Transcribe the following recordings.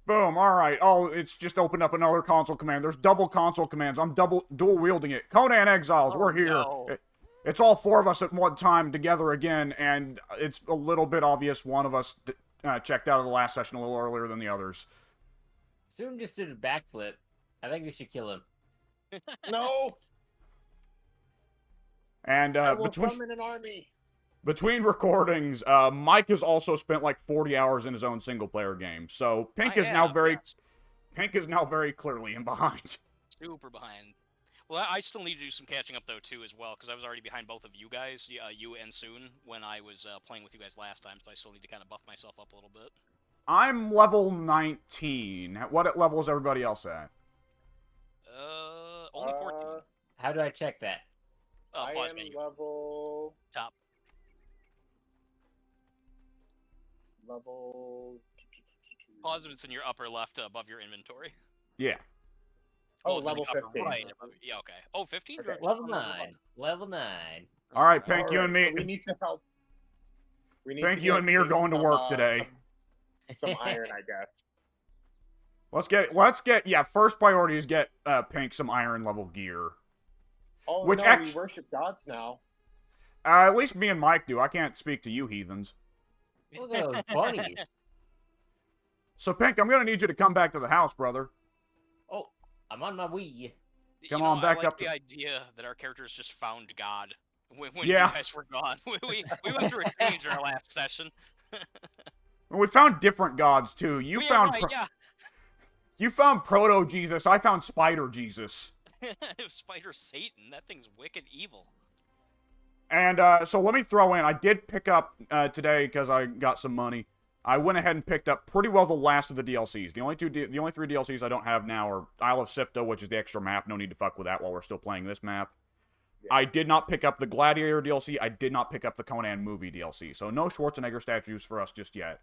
Boom. All right. Oh, it's just opened up another console command. There's double console commands. I'm dual wielding it. Conan Exiles, Oh we're here. no. It's all four of us at one time together again, and it's a little bit obvious one of us checked out of the last session a little earlier than the others. Soon just did a backflip. I think we should kill him. No! And I will summon an army. between recordings, Mike has also spent like 40 hours in his own single-player game. So Pink is now very clearly in behind. Super behind. Well, I still need to do some catching up though too as well, because I was already behind both of you guys, you and Soon, when I was playing with you guys last time. So I still need to kind of buff myself up a little bit. I'm level 19. What level is everybody else at? Only 14. How do I check that? I Pause am menu. level... Top. Level... Pause if it's in your upper left above your inventory. Yeah. Oh, It's in the level upper 15. Right. Yeah, okay. Oh, 15? Okay. Level 9. Level 9. All right, Pink, All you right, and me. so we need to help. We need Pink, to you get and me are Pink going to some, work today. Some iron, I guess. Let's get, yeah, first priority is get Pink some iron level gear. Oh, Which no, we worship gods now. At least me and Mike do. I can't speak to you heathens. Look at those bunnies. So, Pink, I'm going to need you to come back to the house, brother. Oh, I'm on my way. Come on, back I like up the to- idea that our characters just found God when Yeah. you guys were gone. We went through a change in our last session. And we found different gods, too. You Yeah, found right, yeah. You found Proto-Jesus. I found Spider-Jesus. Spider Satan. That thing's wicked evil. And so let me throw in, I did pick up today, because I got some money, I went ahead and picked up pretty well the last of the DLCs. The only three DLCs I don't have now are Isle of Sipta, which is the extra map. No need to fuck with that while we're still playing this map. Yeah. I did not pick up the Gladiator DLC. I did not pick up the Conan movie DLC. So no Schwarzenegger statues for us just yet.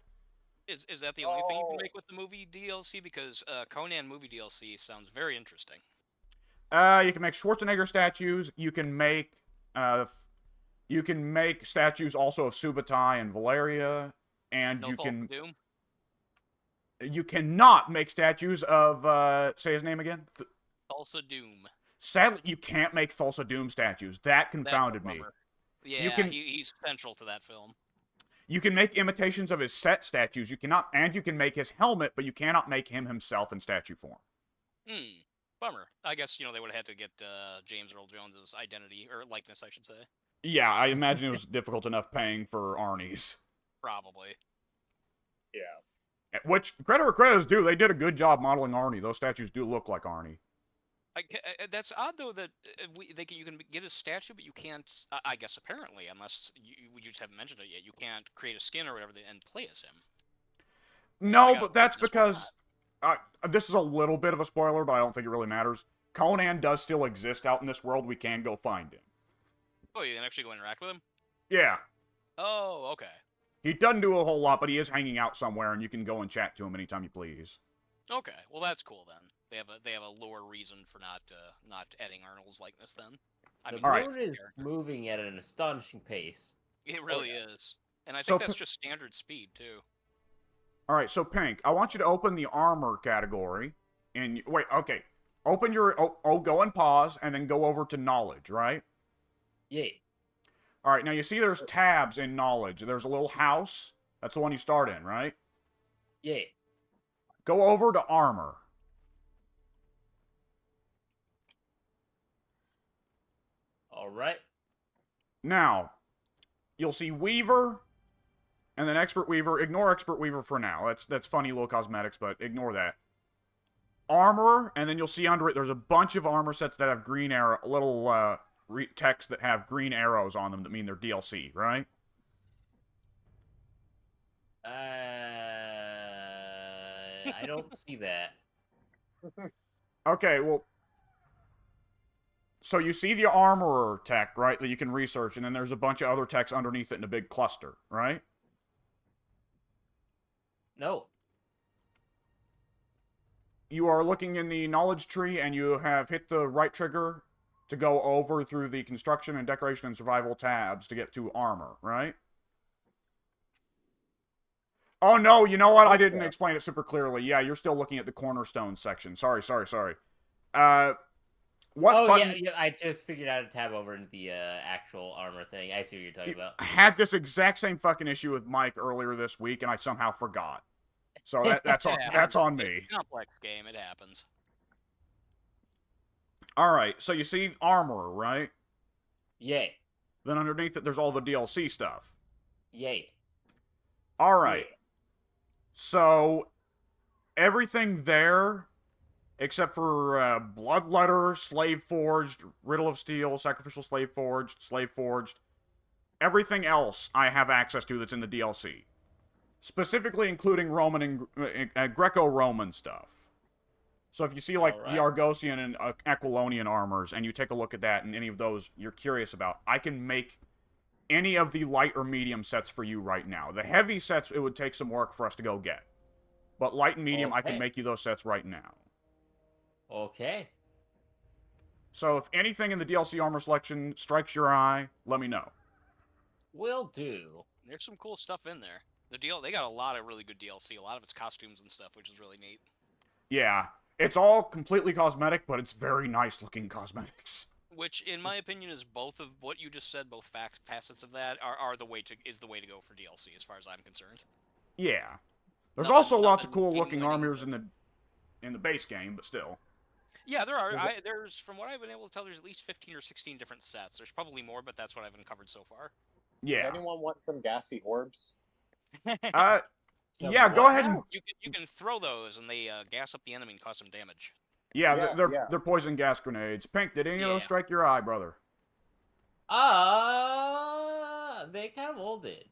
Is that the only thing you can make with the movie DLC? Because Conan movie DLC sounds very interesting. You can make Schwarzenegger statues. You can make statues also of Subutai and Valeria. And no you Fault can... for Doom? You cannot make statues of, say his name again? Thulsa Doom. Sadly, you can't make Thulsa Doom statues. That confounded me. Yeah, he's central to that film. You can make imitations of his set statues. You cannot, and you can make his helmet, but you cannot make him himself in statue form. Bummer. I guess, they would have had to get James Earl Jones's identity, or likeness, I should say. Yeah, I imagine it was difficult enough paying for Arnie's. Probably. Yeah. Which, credit where credit is due, they did a good job modeling Arnie. Those statues do look like Arnie. That's odd, though, that you can get a statue, but you can't, I guess, apparently, unless you just haven't mentioned it yet, you can't create a skin or whatever and play as him. No, but that's because, this is a little bit of a spoiler, but I don't think it really matters. Conan does still exist out in this world. We can go find him. Oh, you can actually go interact with him? Yeah. Oh, okay. He doesn't do a whole lot, but he is hanging out somewhere, and you can go and chat to him anytime you please. Okay, well that's cool then. They have a lower reason for not adding Arnold's likeness then. The moon is moving at an astonishing pace. It really is, and I think that's just standard speed too. All right, so Pink, I want you to open the armor category, and wait, okay, open your go and pause, and then go over to knowledge, right? Yeah. All right, now you see there's tabs in knowledge. There's a little house. That's the one you start in, right? Yeah. Go over to armor. All right. Now, you'll see Weaver, and then Expert Weaver. Ignore Expert Weaver for now. That's funny little cosmetics, but ignore that. Armorer, and then you'll see under it, there's a bunch of armor sets that have green arrow, little text that have green arrows on them that mean they're DLC, right? I don't see that. Okay, well, so you see the armorer tech, right, that you can research, and then there's a bunch of other techs underneath it in a big cluster, right? No. You are looking in the knowledge tree, and you have hit the right trigger to go over through the construction and decoration and survival tabs to get to armor, right? Oh, no, you know what? I didn't Okay. explain it super clearly. Yeah, you're still looking at the cornerstone section. Sorry. What Oh button... yeah, I just figured out to tab over into the actual armor thing. I see what you're talking about. I had this exact same fucking issue with Mike earlier this week, and I somehow forgot. So that's on, Yeah, that's on it's me. a complex game. It happens. Alright, so you see armor, right? Yay. Then underneath it, there's all the DLC stuff. Yay. Alright, Yeah. so everything there, except for Bloodletter, Slave Forged, Riddle of Steel, Sacrificial Slave Forged, everything else I have access to that's in the DLC. Specifically including Roman and Greco-Roman stuff. So if you see, like, the Argosian and Aquilonian armors, and you take a look at that, and any of those you're curious about, I can make any of the light or medium sets for you right now. The heavy sets, it would take some work for us to go get. But light and medium, I can make you those sets right now. Okay. So if anything in the DLC armor selection strikes your eye, let me know. Will do. There's some cool stuff in there. They got a lot of really good DLC. A lot of it's costumes and stuff, which is really neat. Yeah. It's all completely cosmetic, but it's very nice looking cosmetics. Which, in my opinion, is both of what you just said. Both facets of that are the way to go for DLC, as far as I'm concerned. Yeah. There's Nothing- also lots of nothing cool looking game-winning, armors but- in the base game, but still. Yeah, there are. There's, from what I've been able to tell, there's at least 15 or 16 different sets. There's probably more, but that's what I've uncovered so far. Yeah. Does anyone want some gassy orbs? Yeah, go ahead and... You can throw those, and they gas up the enemy and cause some damage. Yeah, they're poison gas grenades. Pink, did any of those strike your eye, brother? They kind of all did.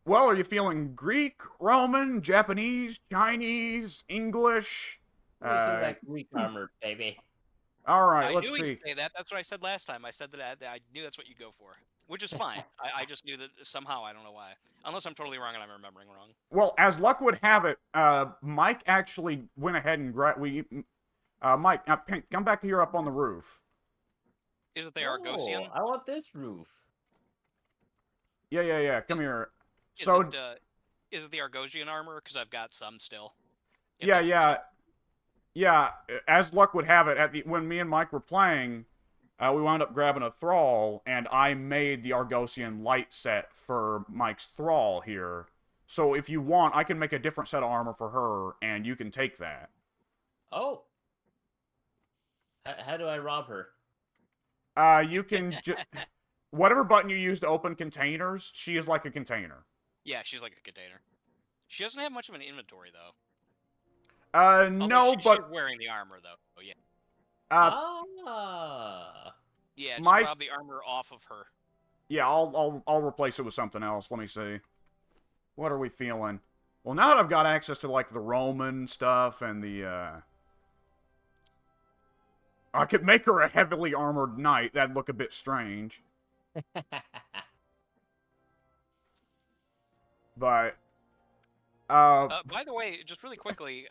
Well, are you feeling Greek, Roman, Japanese, Chinese, English? That Greek armor, baby. All right, I let's knew see. you'd say that. That's what I said last time. I said that I knew that's what you'd go for, which is fine. I just knew that somehow. I don't know why. Unless I'm totally wrong and I'm remembering wrong. Well, as luck would have it, Mike actually went ahead and Mike, Pink, come back here up on the roof. Is it the Argosian? I want this roof. Yeah. Come here. Is So, it the Argosian armor? Because I've got some still. Yeah. As luck would have it, when me and Mike were playing, we wound up grabbing a Thrall, and I made the Argosian light set for Mike's Thrall here. So if you want, I can make a different set of armor for her, and you can take that. Oh. How do I rob her? You can whatever button you use to open containers, she is like a container. Yeah, she's like a container. She doesn't have much of an inventory, though. No, she's but... wearing the armor, though. Oh, yeah. Yeah, just rob the armor off of her. Yeah, I'll replace it with something else. Let me see. What are we feeling? Well, now that I've got access to, like, the Roman stuff and the, I could make her a heavily armored knight. That'd look a bit strange. But... by the way, just really quickly,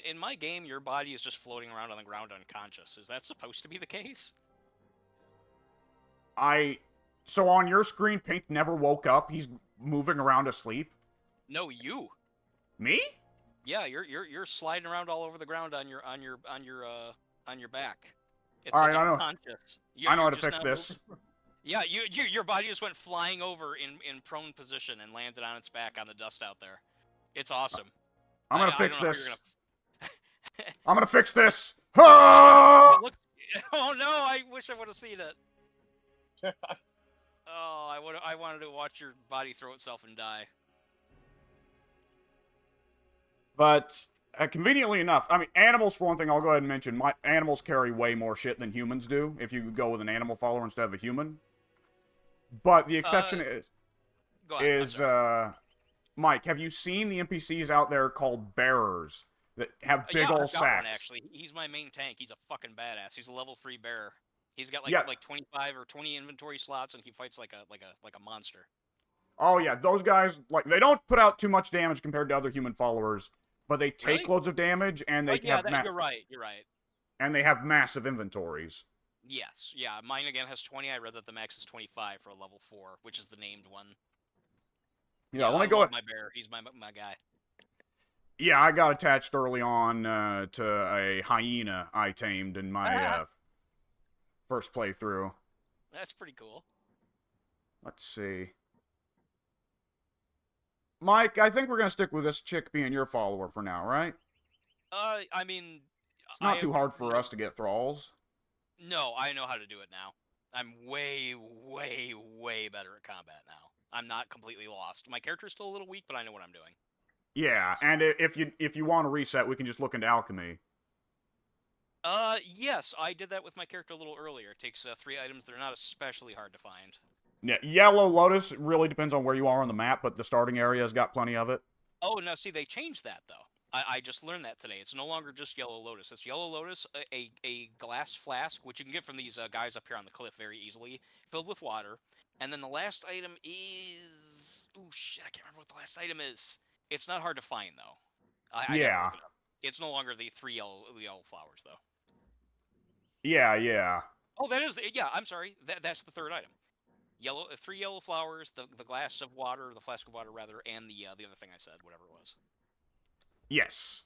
in my game, your body is just floating around on the ground unconscious. Is that supposed to be the case? So on your screen, Pink never woke up. He's moving around asleep. No, you. Me? Yeah, you're sliding around all over the ground on your back. It's all right, I know. Unconscious. I know how to fix this. Yeah, your body just went flying over in prone position and landed on its back on the dust out there. It's awesome. I'm gonna fix this. Gonna... I'm gonna fix this. Ah! Oh no! I wish I would have seen it. Oh, I wanted to watch your body throw itself and die. But conveniently enough, I mean, animals for one thing. I'll go ahead and mention my animals carry way more shit than humans do. If you go with an animal follower instead of a human. But the exception is Mike, have you seen the NPCs out there called bearers that have big old sacks? Actually, he's my main tank. He's a fucking badass. He's a level 3 bearer. He's got like 25 or 20 inventory slots, and he fights like a monster. Oh yeah, those guys they don't put out too much damage compared to other human followers, but they take loads of damage and they have. You're right. And they have massive inventories. Yes, yeah. Mine again has 20. I read that the max is 25 for a level 4, which is the named one. Yeah, let I me go. love my bear. He's my guy. Yeah, I got attached early on to a hyena I tamed in my first playthrough. That's pretty cool. Let's see. Mike, I think we're going to stick with this chick being your follower for now, right? I mean, It's I not have too hard for us to get thralls. no, I know how to do it now. I'm way, way, way better at combat now. I'm not completely lost. My character's still a little weak, but I know what I'm doing. Yeah, and if you want to reset, we can just look into alchemy. Yes, I did that with my character a little earlier. It takes 3 items that are not especially hard to find. Yeah, Yellow Lotus really depends on where you are on the map, but the starting area has got plenty of it. Oh, no, see, they changed that, though. I just learned that today. It's no longer just Yellow Lotus. It's Yellow Lotus, a glass flask, which you can get from these guys up here on the cliff very easily, filled with water. And then the last item is... Oh, shit, I can't remember what the last item is. It's not hard to find, though. I'd have to Yeah, look it up. It's no longer the three yellow flowers, though. yeah. Oh, that is... Yeah, I'm sorry. That's the third item. Three yellow flowers, the glass of water, the flask of water, rather, and the other thing I said, whatever it was. Yes.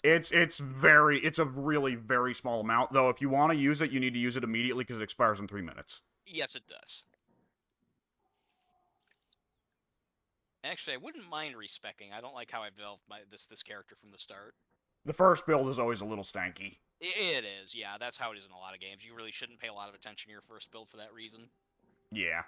It's a really very small amount, though. If you want to use it, you need to use it immediately because it expires in 3 minutes. Yes, it does. Actually, I wouldn't mind respecking. I don't like how I built this character from the start. The first build is always a little stanky. It is, yeah. That's how it is in a lot of games. You really shouldn't pay a lot of attention to your first build for that reason. Yeah.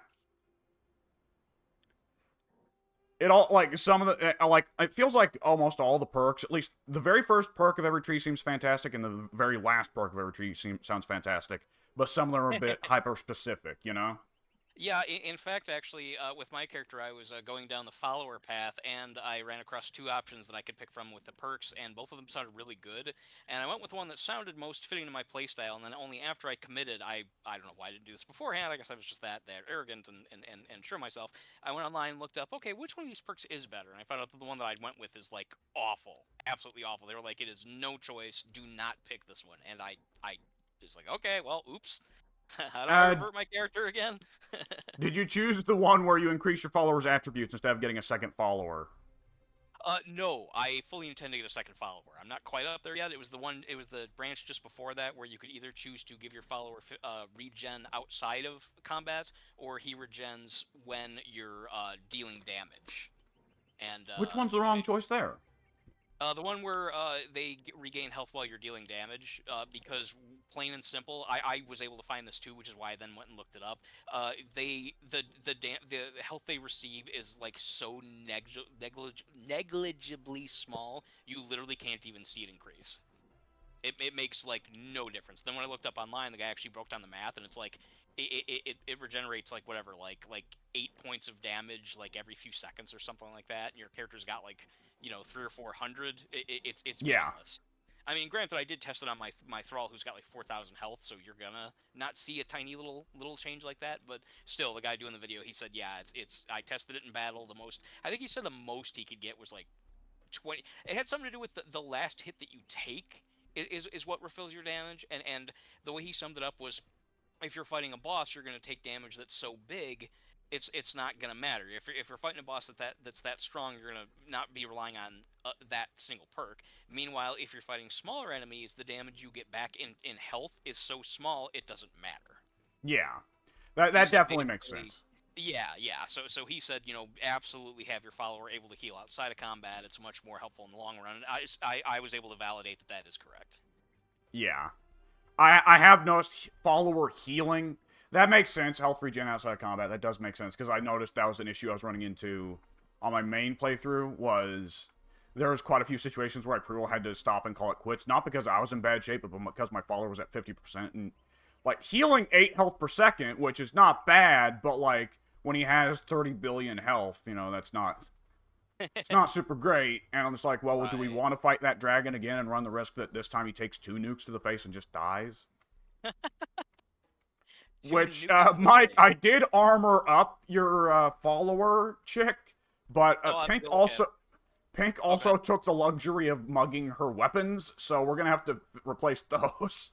It all, like, some of the, like, it feels like almost all the perks, at least the very first perk of every tree seems fantastic, and the very last perk of every tree sounds fantastic, but some of them are a bit hyper-specific, you know? Yeah, in fact, actually, with my character, I was going down the follower path, and I ran across 2 options that I could pick from with the perks, and both of them sounded really good. And I went with one that sounded most fitting to my playstyle, and then only after I committed, I don't know why I didn't do this beforehand. I guess I was just that arrogant and sure of myself. I went online and looked up, okay, which one of these perks is better? And I found out that the one that I went with is like awful, absolutely awful. They were like, it is no choice. Do not pick this one. And I was like, okay, well, oops. How do I revert my character again? Did you choose the one where you increase your followers' attributes instead of getting a second follower? No, I fully intend to get a second follower. I'm not quite up there yet. It was the branch just before that where you could either choose to give your follower regen outside of combat, or he regens when you're dealing damage. And Which one's the wrong choice there? the one where they regain health while you're dealing damage, because plain and simple, I was able to find this too, which is why I then went and looked it up. The health they receive is like so negligibly small, you literally can't even see it increase. It makes like no difference. Then when I looked up online, the guy actually broke down the math, and it's like it regenerates like whatever, like 8 points of damage like every few seconds or something like that, and your character's got like 300 or 400. It's meaningless. I mean, granted, I did test it on my thrall who's got like 4,000 health, so you're gonna not see a tiny little change like that. But still, the guy doing the video, he said, yeah, it's I tested it in battle. I think he said the most he could get was like 20. It had something to do with the last hit that you take is what refills your damage, and the way he summed it up was, if you're fighting a boss, you're going to take damage that's so big, it's not going to matter. If you're fighting a boss that's that strong, you're going to not be relying on that single perk. Meanwhile, if you're fighting smaller enemies, the damage you get back in health is so small it doesn't matter. Yeah, that definitely makes sense. Yeah. So he said, absolutely have your follower able to heal outside of combat. It's much more helpful in the long run. And I was able to validate that is correct. Yeah. I have noticed follower healing. That makes sense. Health regen outside of combat. That does make sense, because I noticed that was an issue I was running into on my main playthrough. Was there was quite a few situations where I pretty well had to stop and call it quits. Not because I was in bad shape, but because my follower was at 50%. And, like, healing 8 health per second, which is not bad, but, like, when he has 30 billion health, that's not... It's not super great, and I'm just like, well, do we want to fight that dragon again and run the risk that this time he takes 2 nukes to the face and just dies? Which, Mike, I did armor up your follower chick, but Pink also took the luxury of mugging her weapons, so we're gonna have to replace those.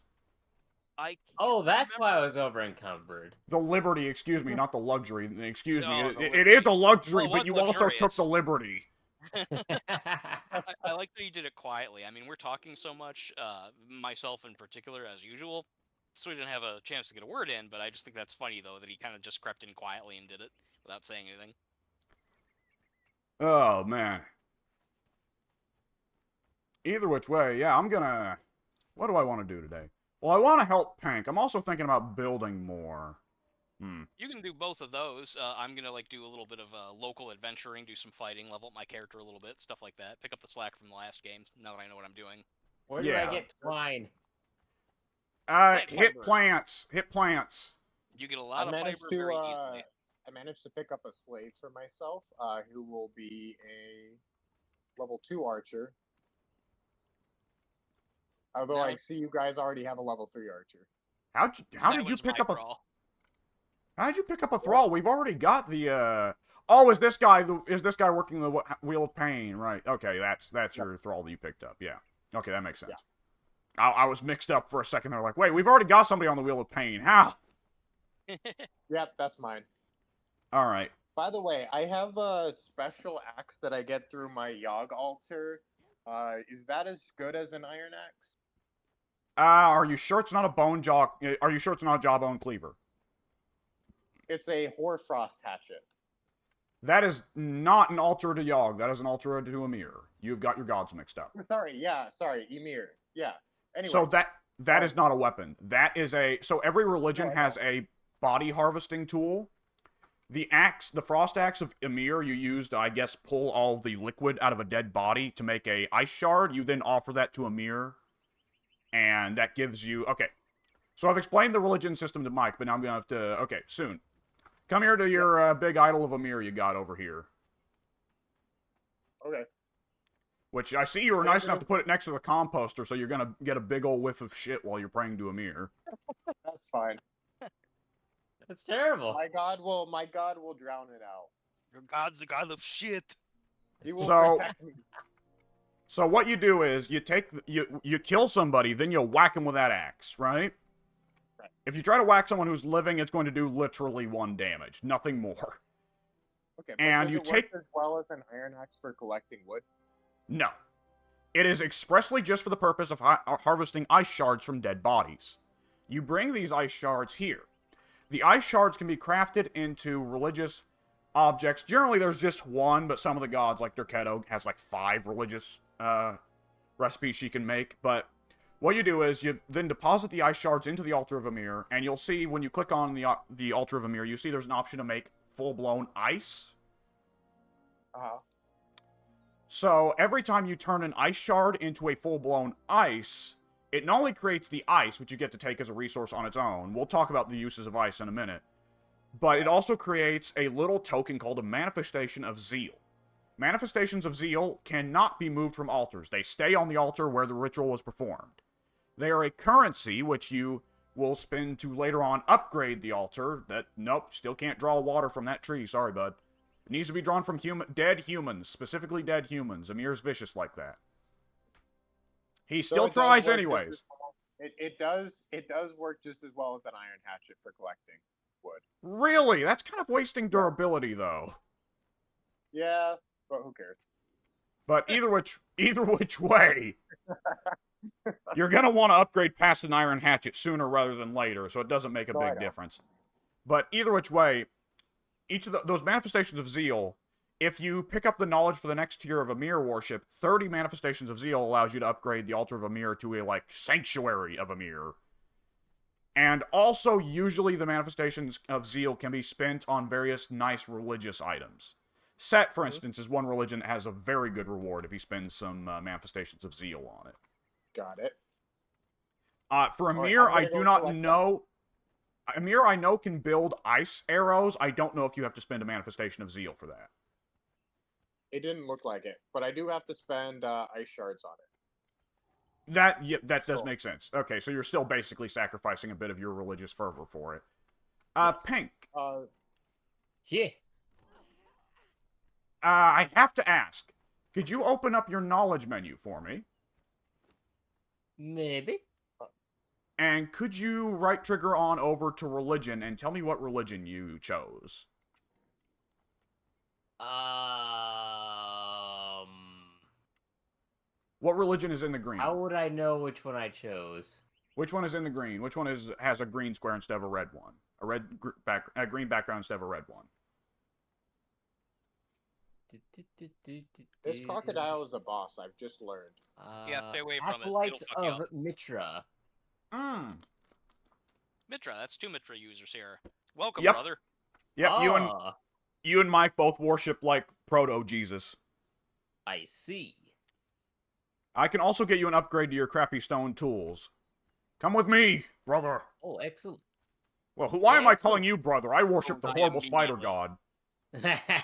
I can't Oh, that's why I remember. was over encumbered. The liberty, excuse me, not the luxury. Excuse me. No, the It is liberty. a luxury, Well, it but was you also took the luxurious. liberty. I like that you did it quietly. I mean, we're talking so much, myself in particular, as usual, so we didn't have a chance to get a word in. But I just think that's funny, though, that he kind of just crept in quietly and did it without saying anything. Oh, man. Either which way, yeah, I'm gonna... What do I want to do today? Well, I want to help Pink. I'm also thinking about building more. You can do both of those. I'm gonna like do a little bit of local adventuring, do some fighting, level up my character a little bit, stuff like that. Pick up the slack from the last game. Now that I know what I'm doing. Where do I Yeah. get twine? Plant Hit fiber. plants. Hit plants. You get a lot of fiber very easily. I managed to pick up a slave for myself, who will be a level 2 archer. Although I Nice. see you guys already have a level 3 archer. How That did you one's pick my up a... thrall. How did you pick up a thrall? We've already got the, Oh, is this guy working the Wheel of Pain? Right. Okay, that's your thrall that you picked up. Yeah. Okay, that makes sense. Yeah. I was mixed up for a second there, like, wait, we've already got somebody on the Wheel of Pain. How? Yep, that's mine. All right. By the way, I have a special axe that I get through my Yogg altar. Is that as good as an iron axe? Are you sure it's not a Are you sure it's not a jawbone cleaver? It's a Hoarfrost hatchet. That is not an altar to Yogg. That is an altar to Ymir. You've got your gods mixed up. Sorry, Ymir. Yeah. Anyway. So that is not a weapon. That is a... So every religion has a body harvesting tool. The frost axe of Ymir, you use to, I guess, pull all the liquid out of a dead body to make a ice shard. You then offer that to Ymir, and that gives you... Okay. So I've explained the religion system to Mike, but now I'm going to have to... Okay, soon. Come here to your big idol of Ymir you got over here. Okay. Which I see you were nice enough to put it next to the composter, so you're going to get a big old whiff of shit while you're praying to Ymir. That's fine. That's terrible. My god will drown it out. Your god's the god of shit. He will So- protect me. So what you do is you kill somebody, then you whack them with that axe, right? Right. If you try to whack someone who's living, it's going to do literally 1 damage, nothing more. Okay, but and does you it take- work as well as an iron axe for collecting wood? No. It is expressly just for the purpose of harvesting ice shards from dead bodies. You bring these ice shards here. The ice shards can be crafted into religious objects. Generally, there's just one, but some of the gods, like Derketo, has like 5 religious recipes she can make. But what you do is you then deposit the ice shards into the altar of Ymir, and you'll see when you click on the altar of Ymir, you see there's an option to make full-blown ice. Uh-huh. So every time you turn an ice shard into a full-blown ice, it not only creates the ice, which you get to take as a resource on its own. We'll talk about the uses of ice in a minute. But it also creates a little token called a Manifestation of Zeal. Manifestations of Zeal cannot be moved from altars. They stay on the altar where the ritual was performed. They are a currency which you will spend to later on upgrade the altar. Nope, still can't draw water from that tree. Sorry, bud. It needs to be drawn from dead humans, specifically dead humans. Amir's vicious like that. He still it does tries work anyways. just as well- It does work just as well as an iron hatchet for collecting wood. Really? That's kind of wasting durability, though. Yeah, but who cares? But either which way, you're gonna want to upgrade past an iron hatchet sooner rather than later, so it doesn't make a No, I big know. difference. But either which way, each of those manifestations of zeal, if you pick up the knowledge for the next tier of Ymir worship, 30 manifestations of zeal allows you to upgrade the altar of Ymir to a sanctuary of Ymir. And also, usually the manifestations of zeal can be spent on various nice religious items. Set, for instance, is one religion that has a very good reward if he spends some manifestations of zeal on it. Got it. For right, Ymir, I'm I gonna do go not collect know. Ymir, I know, can build ice arrows. I don't know if you have to spend a manifestation of zeal for that. It didn't look like it, but I do have to spend ice shards on it. That does So- make sense. Okay, so you're still basically sacrificing a bit of your religious fervor for it. Yes. Pink, Yeah. I have to ask, could you open up your knowledge menu for me? Maybe. And could you right trigger on over to religion and tell me what religion you chose? What religion is in the green? How would I know which one I chose? Which one is in the green? Which one has a green square instead of a red one? A green background instead of a red one. This crocodile is a boss. I've just learned. Yeah, stay away from it. Acolyte It'll fuck you of up. Mitra. Mitra, that's 2 Mitra users here. Welcome, Yep. brother. Yep, Ah, you and Mike both worship like proto-Jesus. I see. I can also get you an upgrade to your crappy stone tools. Come with me, brother. Oh, excellent. Well, why am I Excellent. calling you brother? I worship the I horrible am spider immediately. god.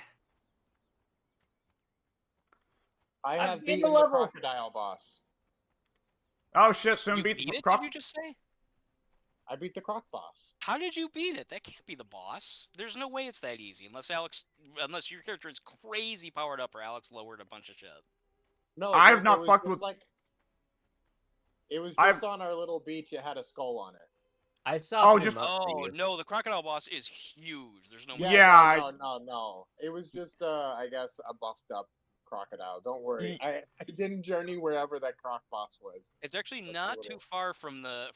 I I'm have in beaten the the level. crocodile boss. Oh shit, soon You beat beat the it, croc. did you just say? I beat the croc boss. How did you beat it? That can't be the boss. There's no way it's that easy, unless your character is crazy powered up or Alex lowered a bunch of shit. No, I've it not was fucked just with- like. It was I've- just on our little beach. It had a skull on it. I saw. Oh, just- Oh no, the crocodile boss is huge. There's no way. Yeah, no. It was just, I guess, a buffed up crocodile. Don't worry. Ye- I didn't journey wherever that croc boss was. It's actually That's not what it too is. far from the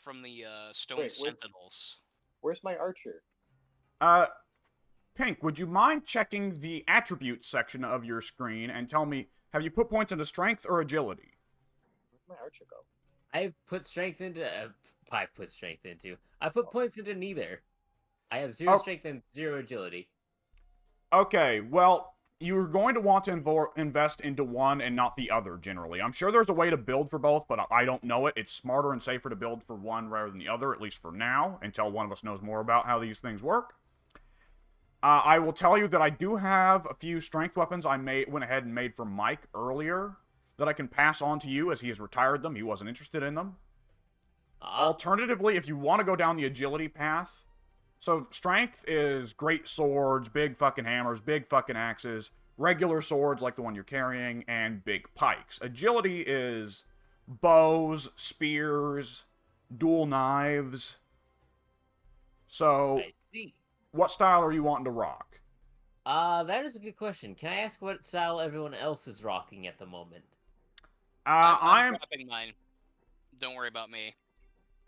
stone Wait, sentinels. Where's my archer? Pink, would you mind checking the attributes section of your screen and tell me, have you put points into strength or agility? Where'd my archer go? I've put strength into. I've put strength into. I put points into neither. I have 0 Oh. strength and 0 agility. Okay, well, you're going to want to invest into one and not the other, generally. I'm sure there's a way to build for both, but I don't know it. It's smarter and safer to build for one rather than the other, at least for now, until one of us knows more about how these things work. I will tell you that I do have a few strength weapons I went ahead and made for Mike earlier that I can pass on to you as he has retired them. He wasn't interested in them. Alternatively, if you want to go down the agility path, so strength is great swords, big fucking hammers, big fucking axes, regular swords like the one you're carrying, and big pikes. Agility is bows, spears, dual knives. So, I see. what style are you wanting to rock? That is a good question. Can I ask what style everyone else is rocking at the moment? I'm dropping mine. Don't worry about me.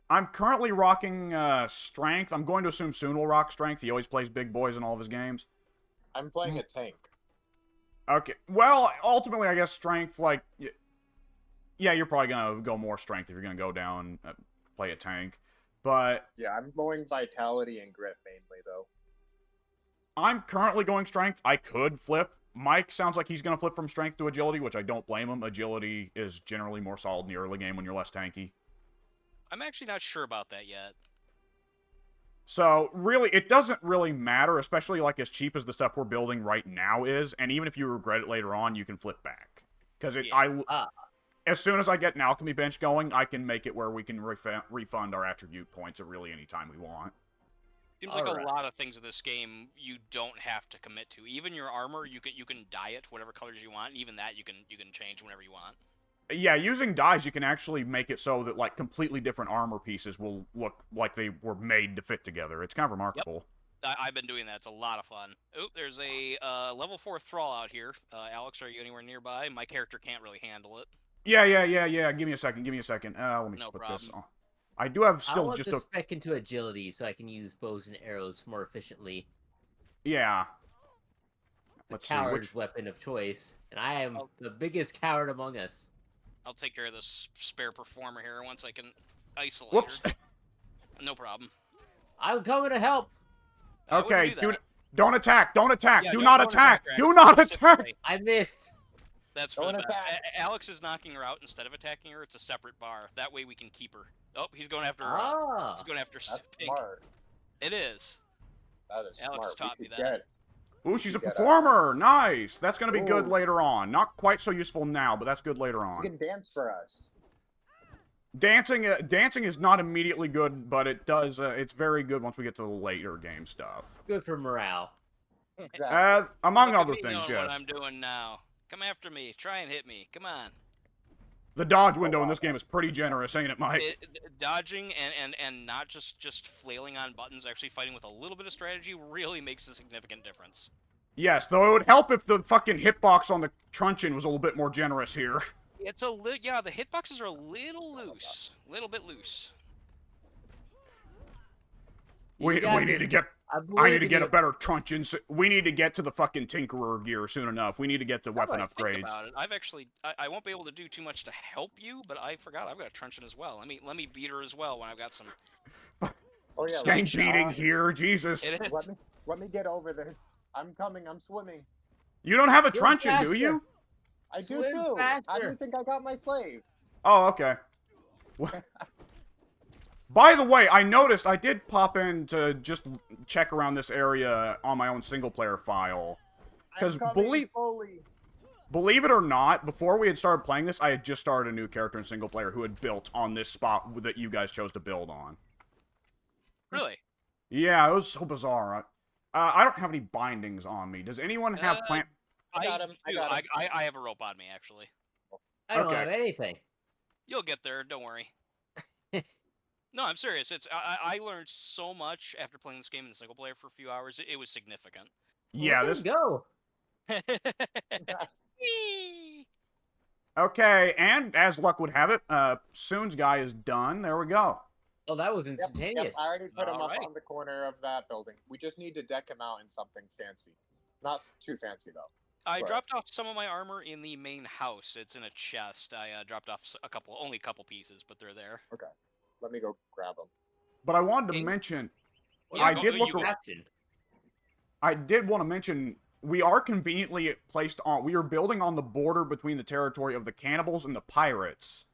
I'm currently rocking strength. I'm going to assume Soon will rock strength. He always plays big boys in all of his games. I'm playing a tank. Okay. Well, ultimately, I guess strength, like, yeah, you're probably gonna go more strength if you're gonna go down play a tank. But Yeah, I'm going vitality and grit mainly, though. I'm currently going strength. I could flip. Mike sounds like he's gonna flip from strength to agility, which I don't blame him. Agility is generally more solid in the early game when you're less tanky. I'm actually not sure about that yet. So, really, it doesn't really matter, especially, like, as cheap as the stuff we're building right now is, and even if you regret it later on, you can flip back. Because as soon as I get an alchemy bench going, I can make it where we can refund our attribute points at really any time we want. Seems like Alright. a lot of things in this game you don't have to commit to. Even your armor, you can dye it whatever colors you want. Even that you can change whenever you want. Yeah, using dyes, you can actually make it so that, like, completely different armor pieces will look like they were made to fit together. It's kind of remarkable. I've been doing that. It's a lot of fun. Oh, there's a level 4 thrall out here. Alex, are you anywhere nearby? My character can't really handle it. Yeah. Give me a second. Let me No put this problem. on. I do have I still want just to a... spec into agility so I can use bows and arrows more efficiently. Yeah. The Let's see, coward's which... weapon of choice, and I am the biggest coward among us. I'll take care of this spare performer here once I can isolate Whoops. her. No problem. I'm coming to help. I wouldn't Okay, do that. don't attack! Yeah, Do don't not attack! her, Do actually, not attack! specifically. I missed. That's for Don't the best. attack. Alex is knocking her out instead of attacking her. It's a separate bar. That way we can keep her. Oh, he's going after. Ah, He's going after That's Pink. smart. It is. That is Alex smart. taught We me could that. get- Ooh, she's a Get out. performer! Nice! That's gonna be good Ooh. later on. Not quite so useful now, but that's good later You on. can dance for us. Dancing is not immediately good, but it does, it's very good once we get to the later game stuff. good for morale. Exactly. Among Look at other me things, knowing yes. What I'm doing now. Come after me. Try and hit me. Come on. The dodge window in this game is pretty generous, ain't it, Mike? Dodging and not just flailing on buttons, actually fighting with a little bit of strategy really makes a significant difference. Yes, though it would help if the fucking hitbox on the truncheon was a little bit more generous here. It's yeah, the hitboxes are a little loose, a little bit loose. We need to get. I need believe to in get a you. better truncheon. We need to get to the fucking Tinkerer gear soon enough. We need to get to weapon Think upgrades. about it. I've actually, I won't be able to do too much to help you, but I forgot I've got a truncheon as well. Let me beat her as well when I've got some. Oh yeah. Skank beating here, Jesus. It is. Let me get over there. I'm coming. I'm swimming. You don't have a Swim truncheon, do faster. you? I do Swim too. How do faster. you think I got my slave? Oh, okay. By the way, I noticed I did pop in to just check around this area on my own single-player file. Because believe it or not, before we had started playing this, I had just started a new character in single-player who had built on this spot that you guys chose to build on. Really? Yeah, it was so bizarre. I don't have any bindings on me. Does anyone have plant... I got him. I have a rope on me, actually. I don't Okay. have anything. You'll get there. Don't worry. No, I'm serious. I learned so much after playing this game in single player for a few hours. It was significant. Yeah, Look at this... him go. Okay, and as luck would have it, Soon's guy is done. There we go. Oh, that was Yep, instantaneous. I already put him up Alright. on the corner of that building. We just need to deck him out in something fancy. Not too fancy though. I Right. dropped off some of my armor in the main house. It's in a chest. I dropped off only a couple pieces, but they're there. Okay. Let me go grab him. But I wanted to King? mention... Well, I that's did all look you around- captain. I did want to mention, we are conveniently placed on... We are building on the border between the territory of the cannibals and the pirates.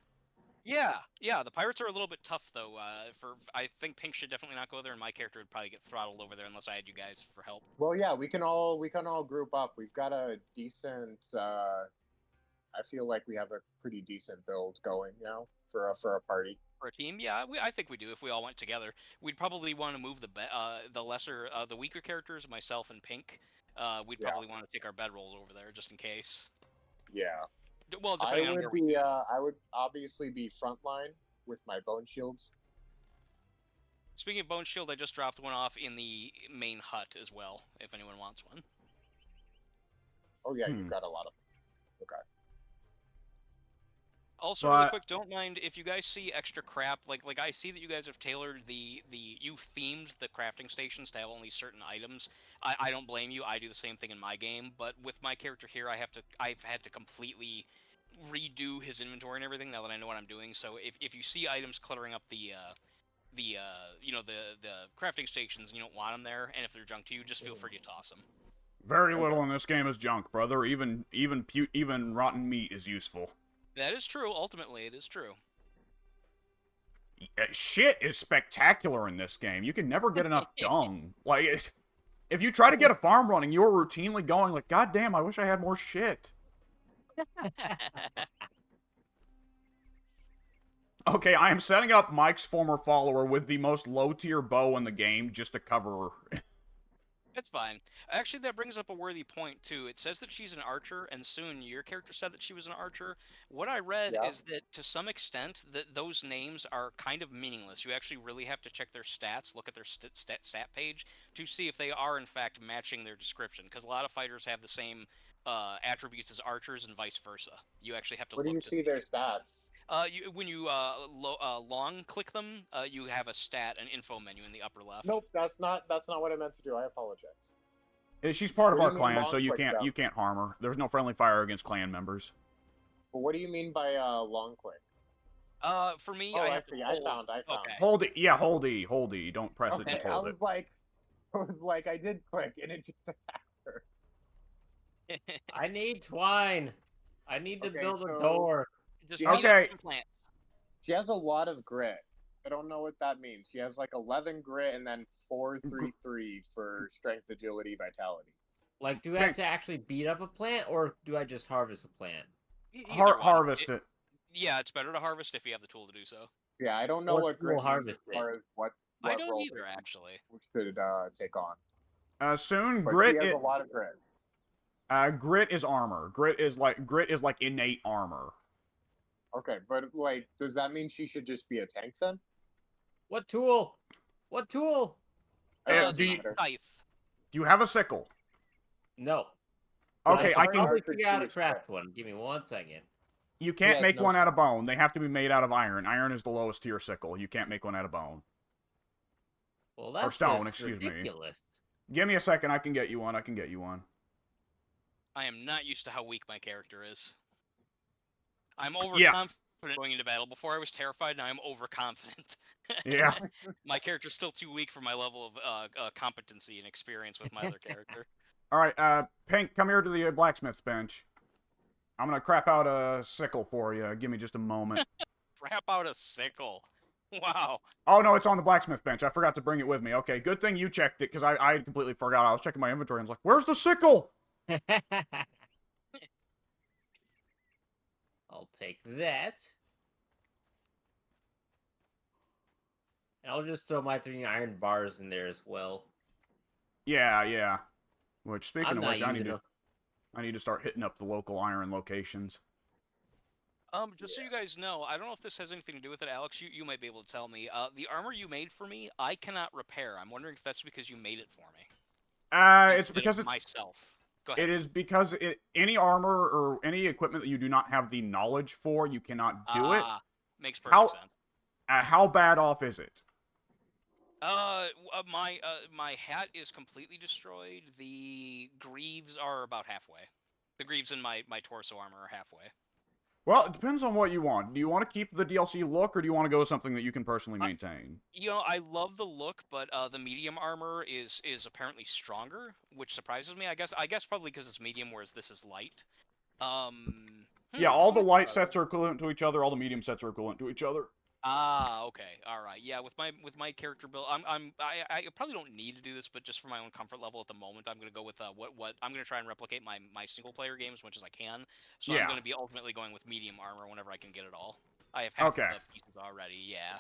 Yeah. The pirates are a little bit tough though. I think Pink should definitely not go there, and my character would probably get throttled over there unless I had you guys for help. Well, yeah, we can all group up. We've got a decent. I feel like we have a pretty decent build going, for a party. For a team, yeah, I think we do. If we all went together, we'd probably want to move the weaker characters, myself and Pink. We'd Yeah. probably want to take our bedrolls over there just in case. Yeah. Well, depending on where we. I would obviously be frontline with my bone shields. Speaking of bone shield, I just dropped one off in the main hut as well. If anyone wants one. Oh yeah, Hmm. you've got a lot of. Okay. Also, But- really quick, don't mind if you guys see extra crap. Like I see that you guys have tailored you themed the crafting stations to have only certain items. I don't blame you. I do the same thing in my game, but with my character here, I've had to completely redo his inventory and everything now that I know what I'm doing. So if you see items cluttering up the crafting stations and you don't want them there, and if they're junk to you, just feel free to toss them. Very little in this game is junk, brother. Even rotten meat is useful. That is true. Ultimately, it is true. Shit is spectacular in this game. You can never get enough dung. Like, if you try to get a farm running, you are routinely going like, God damn, I wish I had more shit. Okay, I am setting up Mike's former follower with the most low-tier bow in the game just to cover her. That's fine. Actually, that brings up a worthy point, too. It says that she's an archer, and soon your character said that she was an archer. What I read Yeah. is that, to some extent, that those names are kind of meaningless. You actually really have to check their stats, look at their stat page, to see if they are, in fact, matching their description. Because a lot of fighters have the same attributes as archers and vice versa. You actually have to Where look do you to see their stats? when you long click them, you have a stat, an info menu in the upper left. Nope, that's not what I meant to do. I apologize. She's part of What our do you mean clan, so long you click, though? can't harm her. There's no friendly fire against clan members. But what do you mean by long click? For me, Oh, I have actually, to I hold. found. Okay. Hold it. Yeah, hold E. Don't press it, Okay, just I hold was it. like, I did click, and it just after. I need twine. I need to Okay, build a so- door. Just Okay. eat up some plants. She has a lot of grit. I don't know what that means. She has like 11 grit and then 4-3-3 for strength, agility, vitality. Like, do I have to actually beat up a plant, or do I just harvest a plant? Either one. Harvest it. Yeah, it's better to harvest if you have the tool to do so. Yeah, I don't know What what tool grit means harvest as far as what I don't role either, it actually. should take on. Soon, But grit. she has a lot of grit. Grit is armor. Grit is like innate armor. Okay, but like, does that mean she should just be a tank then? What tool? What tool? It Uh, doesn't do you- matter. Scythe. Do you have a sickle? No. Okay, I should can. probably Hard to figure out how to choose, craft one. Give me 1 second. You can't has make no one out sickle. of bone. They have to be made out of iron. Iron is the lowest tier sickle. You can't make one out of bone. Well, that's stone, just excuse me. ridiculous. Give me a second. I can get you one. I can get you one. I am not used to how weak my character is. I'm Yeah. overconfident going into battle. Before I was terrified, now I'm overconfident. Yeah. My character's still too weak for my level of competency and experience with my other character. All right, Pink, come here to the blacksmith's bench. I'm gonna crap out a sickle for you. Give me just a moment. Crap out a sickle. Wow. Oh, no, it's on the blacksmith bench. I forgot to bring it with me. Okay, good thing you checked it, because I completely forgot. I was checking my inventory and was like, where's the sickle? I'll take that. And I'll just throw my 3 iron bars in there as well. Yeah. Which, speaking I'm of not which, I using need to start hitting up the local iron locations. Just so you guys know, I don't know if this has anything to do with it, Alex. You might be able to tell me. The armor you made for me, I cannot repair. I'm wondering if that's because you made it for me. It's Instead because of myself. Go ahead. it is because any armor or any equipment that you do not have the knowledge for, you cannot do it. Makes perfect sense. How bad off is it? My hat is completely destroyed. The greaves are about halfway. The greaves in my torso armor are halfway. Well, it depends on what you want. Do you want to keep the DLC look, or do you want to go with something that you can personally maintain? I love the look, but the medium armor is apparently stronger, which surprises me. I guess probably because it's medium, whereas this is light. Yeah, all the light sets are equivalent to each other. All the medium sets are equivalent to each other. Okay, all right. Yeah, with my character build, I probably don't need to do this, but just for my own comfort level at the moment, I'm gonna go with what I'm gonna try and replicate my single player games as much as I can. So Yeah. I'm gonna be ultimately going with medium armor whenever I can get it all. I have half Okay. of the pieces already. Yeah.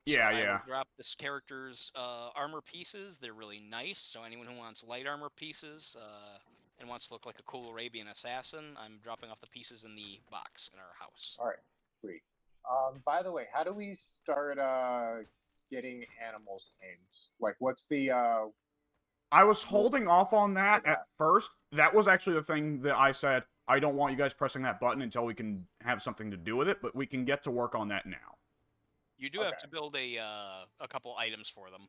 Yeah, So I yeah. will drop this character's armor pieces. They're really nice. So anyone who wants light armor pieces and wants to look like a cool Arabian assassin, I'm dropping off the pieces in the box in our house. All right, sweet. By the way, how do we start getting animals tamed? Like, what's the I was holding off on that at first. That was actually the thing that I said, I don't want you guys pressing that button until we can have something to do with it, but we can get to work on that now. You do have to build a couple items for them.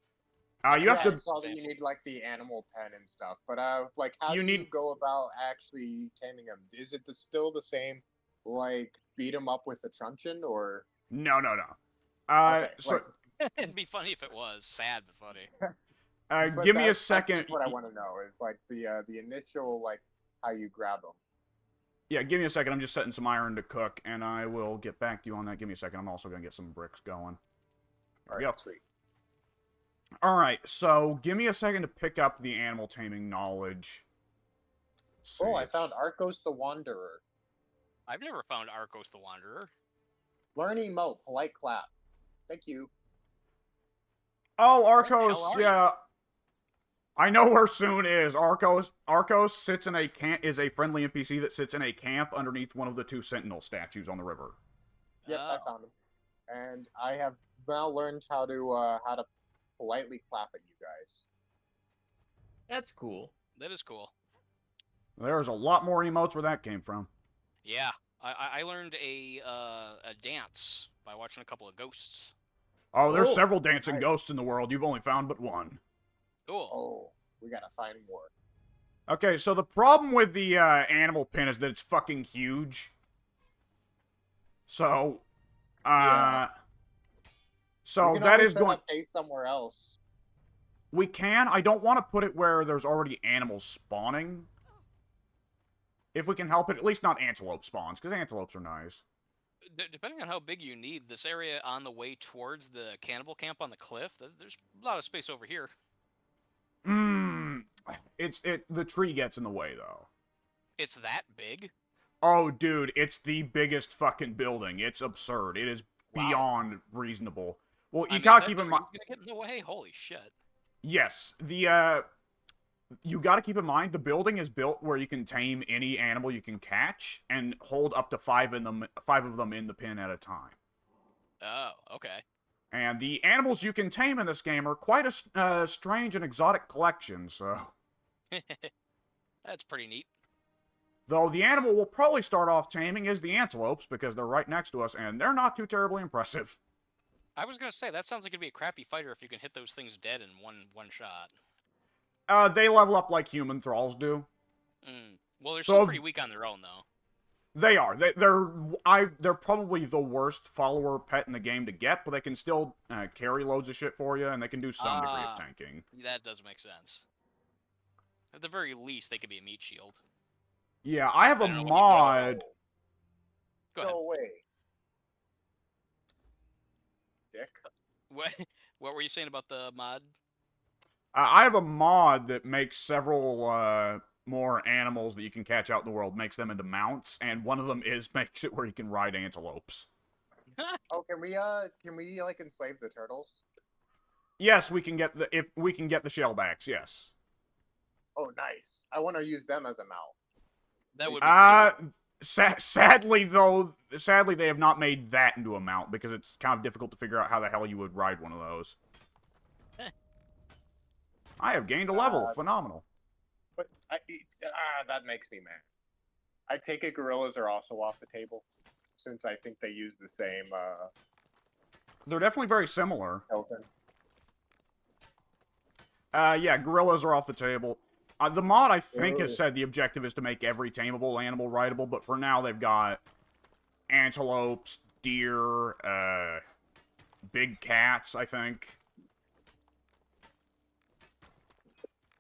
You have I to. saw that you need like the animal pen and stuff, but like, how You do need- you go about actually taming them? Is it still the same? Like, beat them up with a truncheon, or No. Okay, So, It'd be funny if it was sad but funny. but give me a that's second. what I want to know is like the initial, like, how you grab them. Yeah, give me a second. I'm just setting some iron to cook, and I will get back to you on that. Give me a second. I'm also going to get some bricks going. All There we right, go. sweet. All right, so give me a second to pick up the animal taming knowledge. Oh, I Sage. found Arcos the Wanderer. I've never found Arcos the Wanderer. Learn emote, polite clap. Thank you. Oh, Where the hell Arcos, are yeah. I know where Soon is. Arcos sits in is a friendly NPC that sits in a camp underneath one of the 2 sentinel statues on the river. Yep, I found him, and I have now learned how to politely clap at you guys. That's cool. That is cool. There's a lot more emotes where that came from. Yeah, I learned a dance by watching a couple of ghosts. Oh, there's Oh, several dancing nice. ghosts in the world. You've only found but one. Cool. Oh, we gotta find more. Okay, so the problem with the animal pin is that it's fucking huge. So, Yeah. so We can that always is set going. up base somewhere else. We can. I don't want to put it where there's already animals spawning. If we can help it, at least not antelope spawns, because antelopes are nice. Depending on how big you need, this area on the way towards the cannibal camp on the cliff, there's a lot of space over here. The tree gets in the way though. It's that big? Oh, dude, it's the biggest fucking building. It's absurd. It is Wow. beyond reasonable. Well, I you mean, gotta that keep in tree's mind. gonna get in the way? Holy shit. Yes, the You got to keep in mind the building is built where you can tame any animal you can catch and hold up to five of them in the pen at a time. Oh, okay. And the animals you can tame in this game are quite a strange and exotic collection. So, That's pretty neat. though the animal we'll probably start off taming is the antelopes because they're right next to us and they're not too terribly impressive. I was gonna say that sounds like it'd be a crappy fighter if you can hit those things dead in one shot. They level up like human thralls do. Well, they're So- still pretty weak on their own, though. They are. They're probably the worst follower pet in the game to get, but they can still carry loads of shit for you, and they can do some degree of tanking. That does make sense. At the very least, they could be a meat shield. Yeah, I have I a don't know what mod. Go ahead. No way. Dick. What were you saying about the mod? I have a mod that makes several more animals that you can catch out in the world, makes them into mounts, and one of them makes it where you can ride antelopes. Oh, can we like enslave the turtles? Yes, we can get the shellbacks. Yes. Oh, nice. I want to use them as a mount. That would be Sadly, they have not made that into a mount because it's kind of difficult to figure out how the hell you would ride one of those. I have gained a level. Phenomenal. But that makes me mad. I take it gorillas are also off the table, since I think they use the same They're definitely very similar. token. Yeah, gorillas are off the table. The mod, I think, has Ooh. said the objective is to make every tameable animal rideable, but for now they've got antelopes, deer, big cats, I think.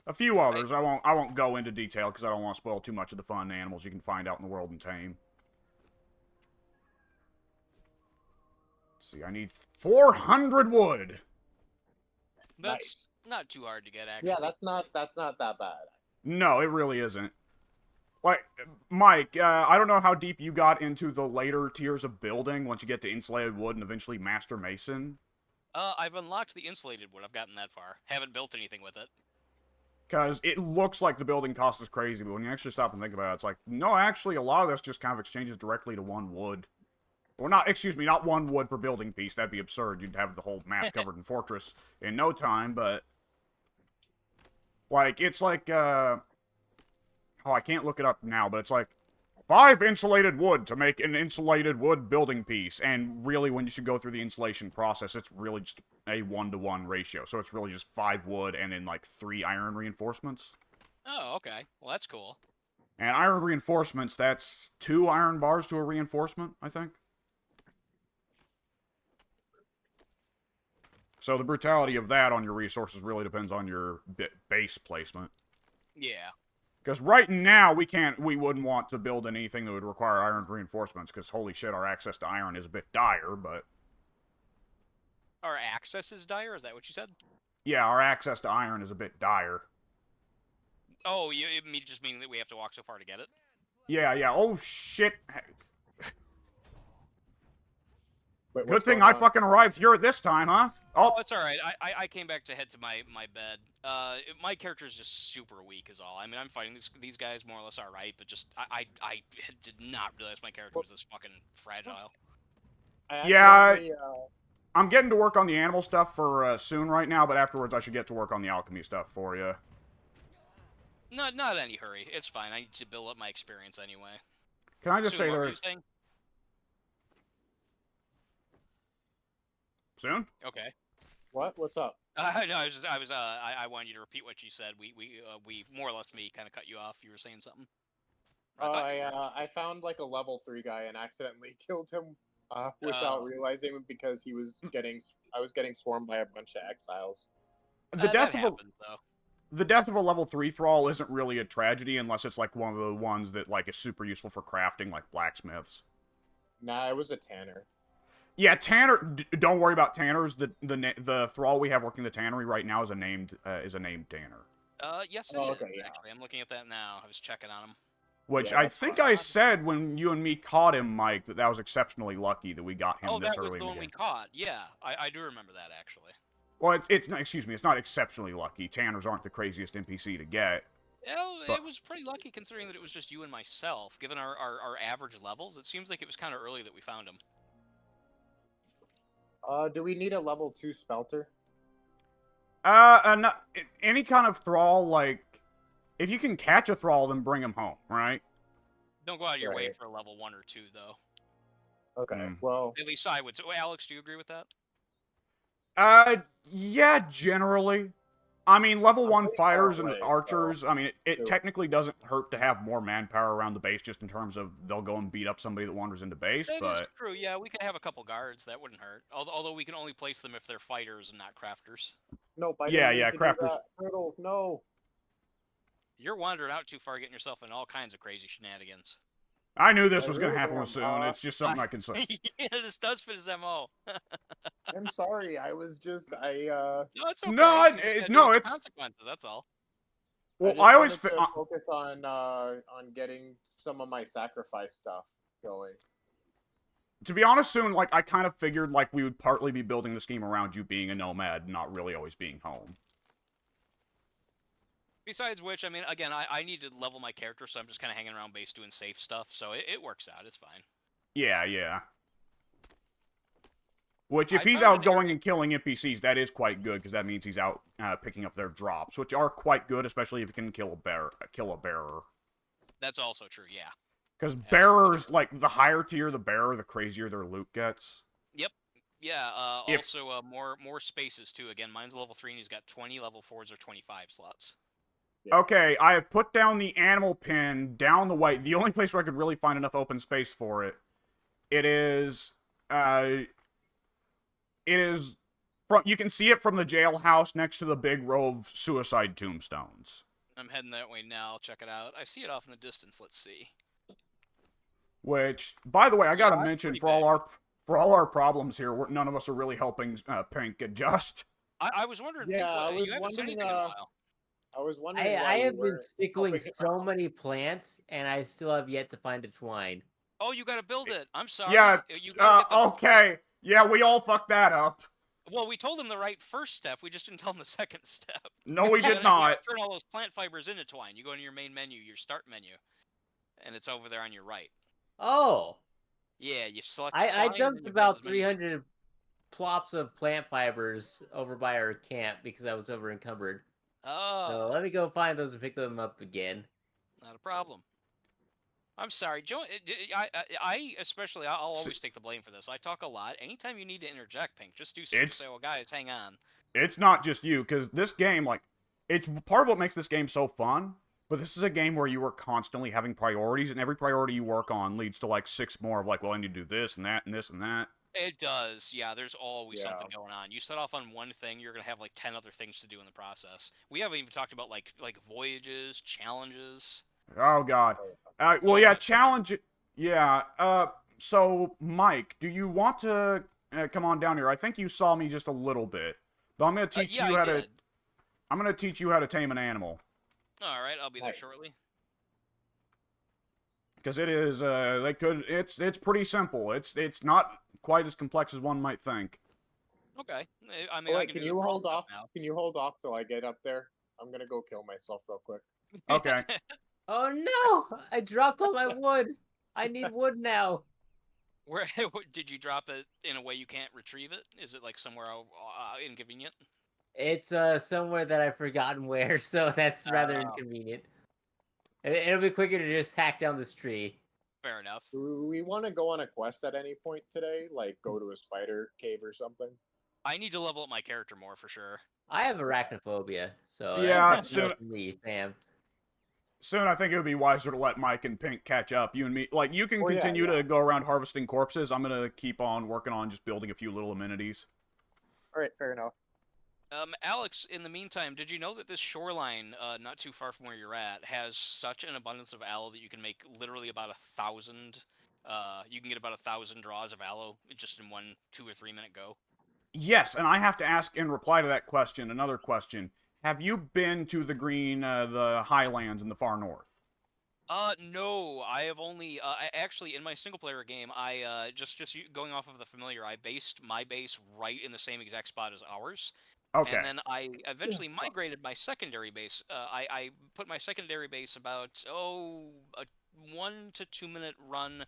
A few others. I won't go into detail because I don't want to spoil too much of the fun animals you can find out in the world and tame. Let's see, I need 400 wood. That's not too hard to get, actually. Yeah, that's not that bad. No, it really isn't. Like, Mike, I don't know how deep you got into the later tiers of building once you get to insulated wood and eventually Master Mason. I've unlocked the insulated wood. I've gotten that far. Haven't built anything with it. Because it looks like the building cost is crazy, but when you actually stop and think about it, it's like, no, actually, a lot of this just kind of exchanges directly to one wood. Or not, excuse me, not one wood per building piece. That'd be absurd. You'd have the whole map covered in fortress in no time, but... Like, it's like, oh, I can't look it up now, but it's like 5 insulated wood to make an insulated wood building piece. And really, when you should go through the insulation process, it's really just a 1-to-1 ratio. So it's really just 5 wood and then like 3 iron reinforcements. Oh, okay. Well, that's cool. And iron reinforcements, that's 2 iron bars to a reinforcement, I think. So the brutality of that on your resources really depends on your base placement. Yeah. Because right now, we wouldn't want to build anything that would require iron reinforcements, because holy shit, our access to iron is a bit dire, but... Our access is dire? Is that what you said? Yeah, our access to iron is a bit dire. Oh, you just meaning that we have to walk so far to get it? Yeah, oh shit. Wait, Good what's thing going I on? fucking arrived here at this time, huh? Oh, Oh, it's alright. I came back to head to my bed. My character is just super weak is all. I mean, I'm fighting these guys more or less alright, but just, I did not realize my character was this fucking fragile. I Yeah, accidentally, I'm getting to work on the animal stuff for soon right now, but afterwards I should get to work on the alchemy stuff for you. Not any hurry. It's fine. I need to build up my experience anyway. Can I just Soon, say what were there... you saying? Soon? Okay. What's up? No, I wanted you to repeat what you said. We more or less me kind of cut you off. You were saying something. I found like a level 3 guy and accidentally killed him without Oh. realizing it because I was getting swarmed by a bunch of exiles. The death that of a... happens, though. The death of a level 3 thrall isn't really a tragedy unless it's like one of the ones that like is super useful for crafting, like blacksmiths. Nah, it was a tanner. Yeah, Tanner. Don't worry about Tanners. The thrall we have working the tannery right now is a named Tanner. Yes, Oh, it is, okay, yeah. actually. I'm looking at that now. I was checking on him. Which Yeah, I that's think fine. I said when you and me caught him, Mike, that was exceptionally lucky that we got him Oh, this that was early the in one the we game. caught. Yeah, I do remember that, actually. Well, it's not. Excuse me. It's not exceptionally lucky. Tanners aren't the craziest NPC to get. Well, But it was pretty lucky considering that it was just you and myself. Given our average levels, it seems like it was kind of early that we found him. Do we need a level 2 spelter? no, any kind of thrall, like, if you can catch a thrall, then bring him home, right? Don't go out of your way Right. for a level 1 or 2, though. Okay, well, At least I would. So, Alex, do you agree with that? Yeah, generally. I mean, level I'm 1 pretty far fighters and away, archers, so I mean, it do it. technically doesn't hurt to have more manpower around the base, just in terms of they'll go and beat up somebody that wanders into base, That is but... true. Yeah, we could have a couple guards. That wouldn't hurt. Although we can only place them if they're fighters and not crafters. Nope, I Yeah, didn't mean yeah, to do crafters... that. Turtle, no. You're wandering out too far, getting yourself in all kinds of crazy shenanigans. I knew this I was gonna really happen am. soon, it's just something I can say. Yeah, this does fit his MO. I'm sorry. I was just No, it's okay. No, You just gotta deal with the it's... consequences. That's all. Well, just I always... wanted to focus on getting some of my sacrifice stuff going. To be honest, soon, like, I kind of figured, like, we would partly be building the scheme around you being a nomad, not really always being home. Besides which, I mean, again, I need to level my character, so I'm just kind of hanging around base doing safe stuff, so it works out. It's fine. Yeah, yeah. Which, if I he's found out an going area- and killing NPCs, that is quite good, because that means he's out picking up their drops, which are quite good, especially if he can kill a bearer. That's also true, yeah. Because Absolutely bearers, true. like, the higher tier the bearer, the crazier their loot gets. Yep. Yeah, If- also, more spaces, too. Again, mine's level 3, and he's got 20, level 4s or 25 slots. Yeah. Okay, I have put down the animal pin down the way. The only place where I could really find enough open space for it. It is from, you can see it from the jailhouse next to the big row of suicide tombstones. I'm heading that way now. I'll check it out. I see it off in the distance. Let's see. Which, by the way, I gotta that's mention, pretty for all our problems here, none of us are really helping Pink adjust. I was wondering, Yeah, I Pink, was you haven't said wondering, anything in a while. I was wondering why I you have been weren't stickling helping him so out. many plants, and I still have yet to find a twine. Oh, you gotta build it. I'm sorry. Yeah, You gotta get the okay. Yeah, we all fucked that up. Well, we told him the right first step. We just didn't tell him the second step. No, we You did gotta not. turn all those plant fibers into twine. You go into your main menu, your start menu, and it's over there on your right. Oh, Yeah, you select. I twine, and dumped you build about as many- 300 plops of plant fibers over by our camp because I was over encumbered. Oh, So let me go find those and pick them up again. not a problem. I'm sorry, Joe. I especially, I'll always take the blame for this. I talk a lot. Anytime you need to interject, Pink, just do something. Say, well, guys, hang on. It's not just you, because this game, like, it's part of what makes this game so fun, but this is a game where you are constantly having priorities, and every priority you work on leads to, like, 6 more of, like, well, I need to do this and that and this and that. It does, yeah. There's always Yeah. something going on. You set off on one thing, you're gonna have like 10 other things to do in the process. We haven't even talked about like voyages, challenges. Oh, God. Well, Oh, yeah, that's challenge... Yeah, so, Mike, do you want to come on down here? I think you saw me just a little bit, but I'm going to teach Yeah, you I how did. to... I'm going to teach you how to tame an animal. All right, I'll be there Nice. shortly. Because it is, it's pretty simple. It's not quite as complex as one might think. Okay. I mean, Oh, I wait, can can do you the crawl hold stuff off? now. Can you hold off till I get up there? I'm gonna go kill myself real quick. Okay. Oh no! I dropped all my wood. I need wood now. Where did you drop it in a way you can't retrieve it? Is it like somewhere inconvenient? It's somewhere that I've forgotten where, so that's rather Oh. inconvenient. It'll be quicker to just hack down this tree. Fair enough. Do we want to go on a quest at any point today? Like go to a spider cave or something? I need to level up my character more for sure. I have arachnophobia, so Yeah, that's so- no for me, fam. Soon, I think it would be wiser to let Mike and Pink catch up. You and me, like, you can Oh, yeah, continue yeah. to go around harvesting corpses. I'm gonna keep on working on just building a few little amenities. All right, fair enough. Alex, in the meantime, did you know that this shoreline, not too far from where you're at, has such an abundance of aloe that you can make literally about 1,000. You can get about 1,000 draws of aloe just in one 2 or 3 minute go. Yes, and I have to ask in reply to that question, another question. Have you been to the Highlands in the far north? No, I have only actually in my single player game, I just going off of the familiar, I based my base right in the same exact spot as ours. Okay. And then I eventually migrated my secondary base. I put my secondary base about a 1 to 2 minute run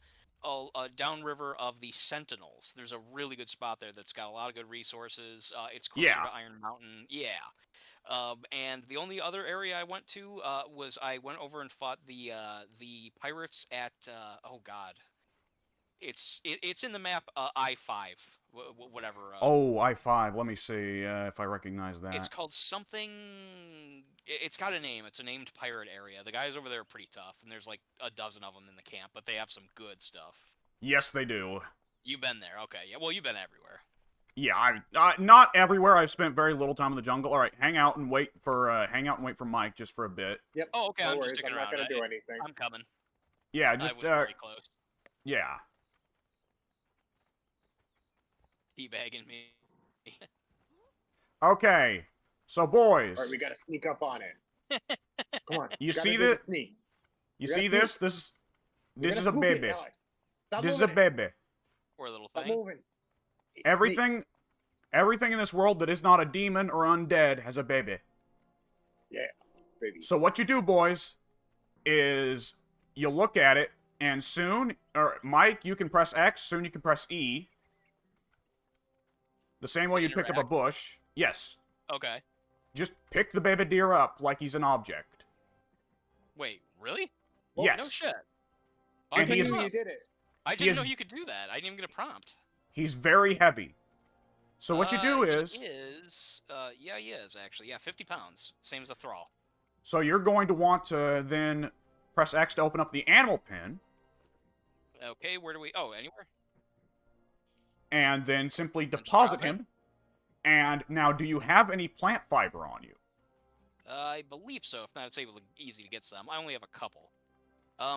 downriver of the Sentinels. There's a really good spot there that's got a lot of good resources. It's closer Yeah. to Iron Mountain. Yeah. And the only other area I went to was I went over and fought the pirates at oh god, it's in the map I-5, whatever. Oh, I-5. Let me see if I recognize It's that. called something. It's got a name. It's a named pirate area. The guys over there are pretty tough, and there's like a dozen of them in the camp, but they have some good stuff. Yes, they do. You've been there, okay? Yeah. Well, you've been everywhere. Yeah, not everywhere. I've spent very little time in the jungle. All right, hang out and wait for Mike just for a bit. Yep. Oh, okay. No I'm worries. just sticking I'm not around. gonna do anything. I'm coming. Yeah, I just was very close. yeah. Teabagging me. Okay. So boys, All right, we gotta sneak up on it. Come on. You gotta see do the that- sneak. you gotta see sneak. this We this gotta is a sneak it, baby. Alex. Stop This is a moving it. baby. Poor little Stop thing. moving. Sneak. Everything in this world that is not a demon or undead has a baby. Yeah, baby. So what you do, boys, is you look at it, and soon, or Mike, you can press X, soon you can press E. The same way you'd pick up a Interact. bush. Yes. Okay. Just pick the baby deer up like he's an object. Wait, really? Well, Yes. No shit. And I he didn't is- know. you did it. I he didn't is- know you could do that. I didn't even get a prompt. He's very heavy. So what you do is, He is. Yeah, he is actually. Yeah, 50 pounds. Same as a thrall. so you're going to want to then press X to open up the animal pen, Okay, where do we? Oh, anywhere? and then simply just deposit drop it? him. And now, do you have any plant fiber on you? I believe so. If not, it's easy to get some. I only have a couple.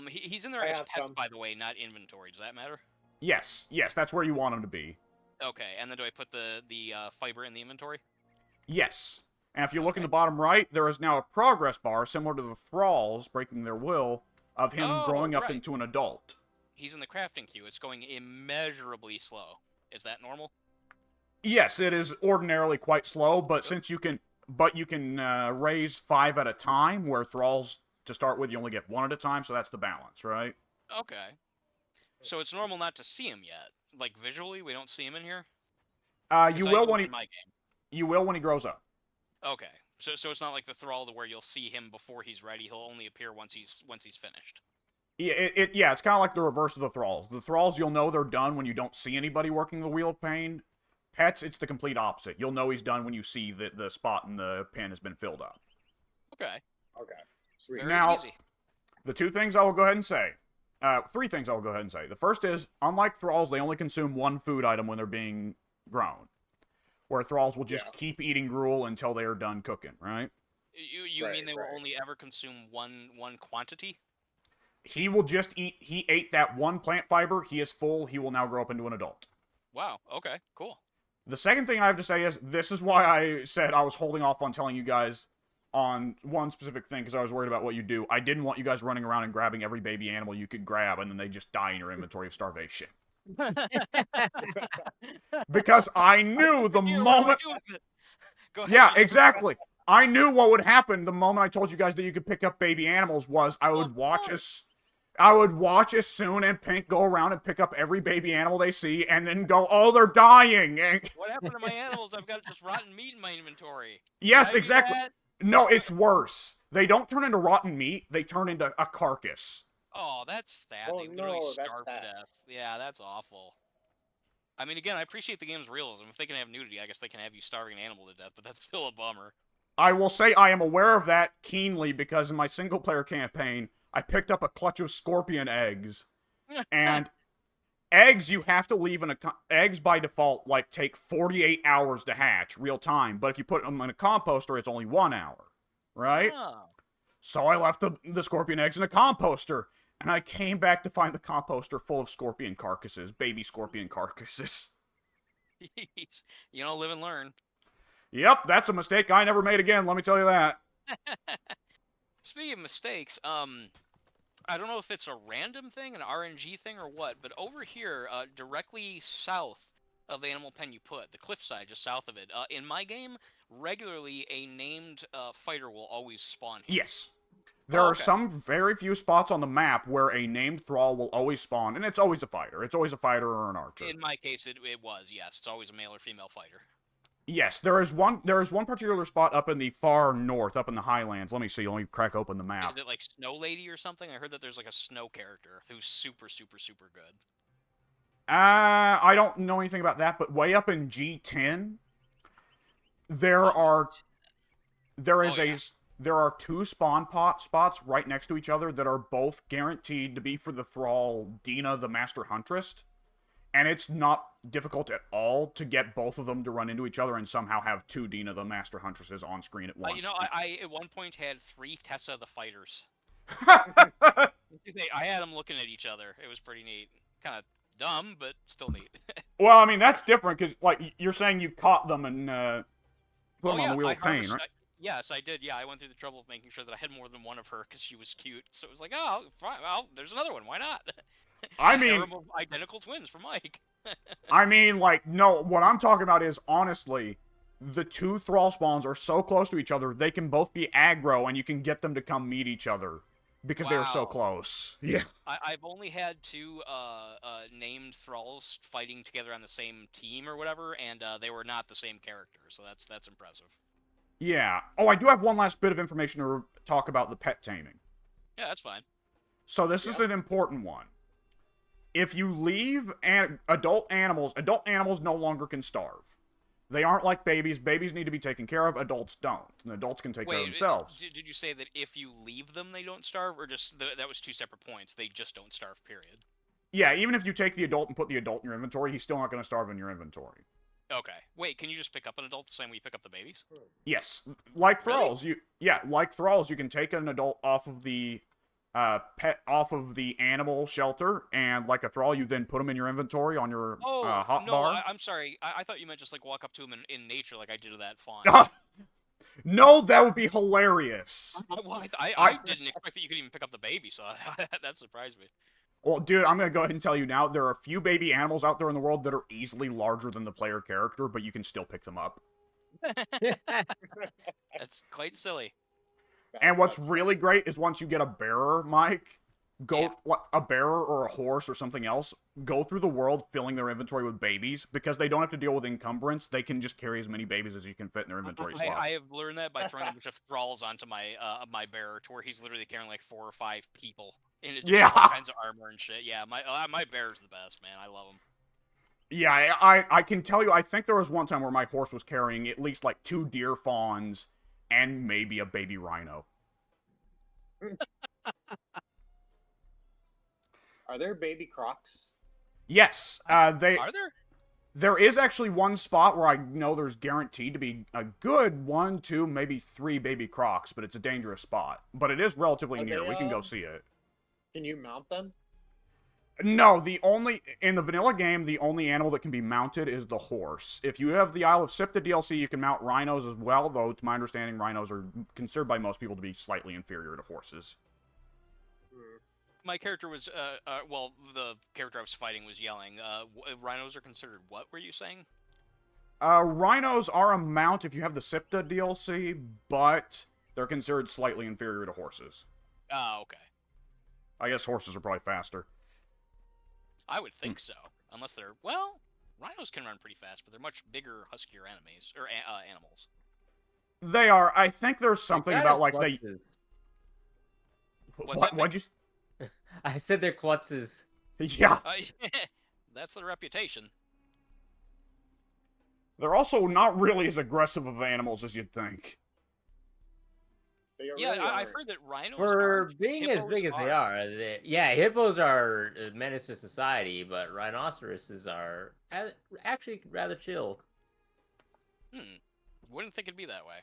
He's in there I as have pets, some. by the way, not inventory. Does that matter? Yes, that's where you want him to be. Okay, and then do I put the fiber in the inventory? Yes. And if you look in Okay. the bottom right, there is now a progress bar similar to the thralls breaking their will of him Oh, growing up right. into an adult. He's in the crafting queue. It's going immeasurably slow. Is that normal? Yes, it is ordinarily quite slow, but since you can raise 5 at a time, where thralls to start with you only get 1 at a time, so that's the balance, right? Okay. So it's normal not to see him yet. Like visually, we don't see him in here. You 'Cause I will do when in he my game. grows up. Okay. So it's not like the thrall to where you'll see him before he's ready. He'll only appear once he's finished. Yeah, it's kind of like the reverse of the thralls. The thralls, you'll know they're done when you don't see anybody working the wheel of pain. Pets, it's the complete opposite. You'll know he's done when you see that the spot in the pen has been filled up. Okay. Okay. Sweet. Very Now- easy. The 2 things I will go ahead and say. 3 things I will go ahead and say. The first is, unlike thralls, they only consume 1 food item when they're being grown. Where thralls will just Yeah. keep eating gruel until they are done cooking, right? You Right, mean they right. will only ever consume one quantity? He will just eat, he ate that 1 plant fiber, he is full, he will now grow up into an adult. Wow. Okay. Cool. The second thing I have to say is, this is why I said I was holding off on telling you guys on one specific thing, because I was worried about what you do. I didn't want you guys running around and grabbing every baby animal you could grab, and then they just die in your inventory of starvation. Because I knew the Here, what do I moment... do with it? Go ahead. Yeah, just- exactly. I knew what would happen the moment I told you guys that you could pick up baby animals was I would Of watch course. as Soon and Pink go around and pick up every baby animal they see and then go, oh, they're dying. And What happened to my animals? I've got just rotten meat in my inventory. yes, Can I eat exactly. that? No, it's worse. They don't turn into rotten meat. They turn into a carcass. Oh, that's sad. Oh, They literally no, that's starve to sad. death. Yeah, that's awful. I mean, again, I appreciate the game's realism. If they can have nudity, I guess they can have you starving an animal to death, but that's still a bummer. I will say I am aware of that keenly because in my single-player campaign, I picked up a clutch of scorpion eggs. And eggs, you have to leave in a... Eggs, by default, like, take 48 hours to hatch, real time. But if you put them in a composter, it's only 1 hour. Right? Oh. So I left the scorpion eggs in a composter. And I came back to find the composter full of scorpion carcasses. Baby scorpion carcasses. Jeez. You know, live and learn. Yep, that's a mistake I never made again, let me tell you that. Speaking of mistakes, I don't know if it's a random thing, an RNG thing, or what, but over here, directly south of the animal pen you put, the cliffside just south of it. In my game, regularly a named fighter will always spawn here. Yes. There Oh, are okay. some very few spots on the map where a named thrall will always spawn, and it's always a fighter. It's always a fighter or an archer. In my case, it was, yes. It's always a male or female fighter. Yes, there is one particular spot up in the far north, up in the highlands. Let me see. Let me crack open the map. Is it like Snow Lady or something? I heard that there's like a snow character who's super, super, super good. I don't know anything about that, but way up in G10, there are there are two spawn pot spots right next to each other that are both guaranteed to be for the thrall Dina the Master Huntress, and it's not difficult at all to get both of them to run into each other and somehow have two Dina the Master Huntresses on screen at once. I at one point had 3 Tessa the Fighters. I had them looking at each other. It was pretty neat. Kind of dumb, but still neat. Well, I mean, that's different, because, like, you're saying you caught them and put them on the Wheel of Pain, right? Yes, I did. Yeah, I went through the trouble of making sure that I had more than one of her because she was cute. So it was like, oh, fine, well, there's another one. Why not? I mean, identical twins for Mike. I mean, like, no, what I'm talking about is, honestly, the two thrall spawns are so close to each other, they can both be aggro, and you can get them to come meet each other. Because they're so close. Yeah. I've only had 2 named thralls fighting together on the same team or whatever, and they were not the same character, so that's impressive. Yeah. Oh, I do have one last bit of information to talk about the pet taming. Yeah, that's fine. So this is an important one. If you leave adult animals no longer can starve. They aren't like babies. Babies need to be taken care of. Adults don't. And adults can take care of themselves. Did you say that if you leave them, they don't starve, or just that was 2 separate points? They just don't starve. Period. Yeah, even if you take the adult and put the adult in your inventory, he's still not going to starve in your inventory. Okay. Wait, can you just pick up an adult the same way you pick up the babies? Yes, like thralls. Really? Like thralls, you can take an adult off of the off of the animal shelter, and like a thrall, you then put them in your inventory on your hotbar. I'm sorry. I thought you meant just like walk up to them in nature, like I did with that fawn. No, that would be hilarious. I didn't expect that you could even pick up the baby, so that surprised me. Well, dude, I'm gonna go ahead and tell you now, there are a few baby animals out there in the world that are easily larger than the player character, but you can still pick them up. That's quite silly. And what's really great is once you get a bearer, Mike, a bearer or a horse or something else, go through the world filling their inventory with babies, because they don't have to deal with encumbrance. They can just carry as many babies as you can fit in their inventory slots. I have learned that by throwing a bunch of thralls onto my my bearer, to where he's literally carrying like 4 or 5 people in addition to all kinds of armor and shit. Yeah, my bearer's the best, man. I love him. Yeah, I can tell you, I think there was one time where my horse was carrying at least like 2 deer fawns and maybe a baby rhino. Are there baby crocs? Yes, Are there? There is actually one spot where I know there's guaranteed to be a good 1, 2, maybe 3 baby crocs, but it's a dangerous spot. But it is relatively near. We can go see it. Can you mount them? No, in the vanilla game, the only animal that can be mounted is the horse. If you have the Isle of Sipta DLC, you can mount rhinos as well, though, to my understanding, rhinos are considered by most people to be slightly inferior to horses. My character was, well, the character I was fighting was yelling. Rhinos are considered what, were you saying? Rhinos are a mount if you have the Sipta DLC, but they're considered slightly inferior to horses. Oh, okay. I guess horses are probably faster. I would think so. Unless they're, well, rhinos can run pretty fast, but they're much bigger, huskier enemies, or animals. They are. I think there's something about, like, they... What'd you... I said they're klutzes. Yeah. That's their reputation. They're also not really as aggressive of animals as you'd think. Yeah, I've heard that rhinos for being as big as they are, hippos are a menace to society, but rhinoceroses are actually rather chill. Wouldn't think it'd be that way.